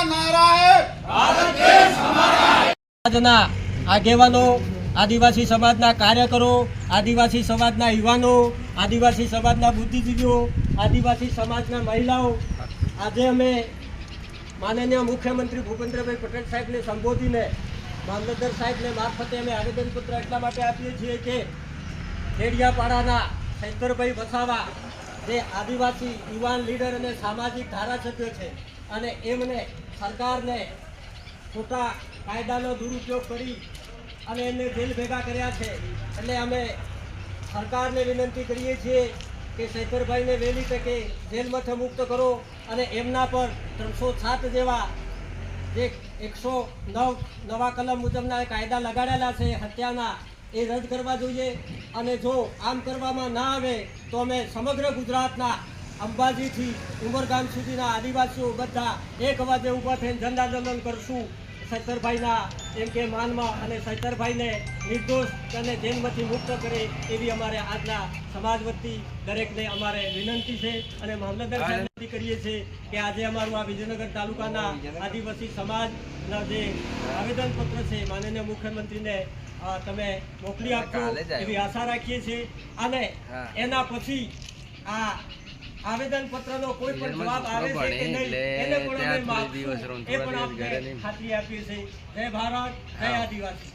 नारा है, भारत देश हमारा है। समाजना આગેવાનો, આદિવાસી સમાજના કાર્યકરો, આદિવાસી સમાજના યુવાનો, આદિવાસી સમાજના બુદ્ધિજીવીઓ, આદિવાસી સમાજના મહિલાઓ, આજે અમે માનનીય મુખ્યમંત્રી ભૂપેન્દ્રભાઈ પટેલ સાહેબને સંબોધીને મામલતદાર સાહેબને મારફતે અમે આવેદનપત્ર એટલા માટે આપીએ છીએ કે ખેડિયાપાડાના શંકરભાઈ વસાવા જે આદિવાસી યુવાન લીડર અને સામાજિક ધારાસભ્ય છે અને એમને સરકારને ખોટા કાયદાનો દુરુપયોગ કરી અને એમને જેલ ભેગા કર્યા છે. એટલે અમે સરકારને વિનંતી કરીએ છીએ કે શંકરભાઈને વહેલી તકે જેલમાંથી મુક્ત કરો અને એમના પર 307 જેવા જે 109 નવા કલમ મુજબના કાયદા લગાડેલા છે હત્યાના, એ રદ કરવા જોઈએ. અને જો આમ કરવામાં ના આવે તો અમે સમગ્ર ગુજરાતના અંબાજીથી ઉમરગામ સુધીના આદિવાસીઓ બધા એક અવાજે ઊભા થઈને જનાંદોલન કરશું શંકરભાઈના એમ કે માનમાં, અને શંકરભાઈને નિર્દોષ અને જેલમાંથી મુક્ત કરે એવી અમારે આજના સમાજ વતી દરેકને અમારે વિનંતી છે. અને મામલતદાર સાહેબ વિનંતી કરીએ છીએ કે આજે અમારું આ વિજયનગર તાલુકાના આદિવાસી સમાજના જે આવેદનપત્ર છે માનનીય મુખ્યમંત્રીને તમે મોકલી આપજો એવી આશા રાખીએ છીએ. અને એના પછી આ આવેદનપત્રનો કોઈ પણ જવાબ આવે છે કે નહીં એને પણ અમે માપશું, એ પણ આપણે ખાતરી આપીએ છીએ. જય ભારત, જય આદિવાસી.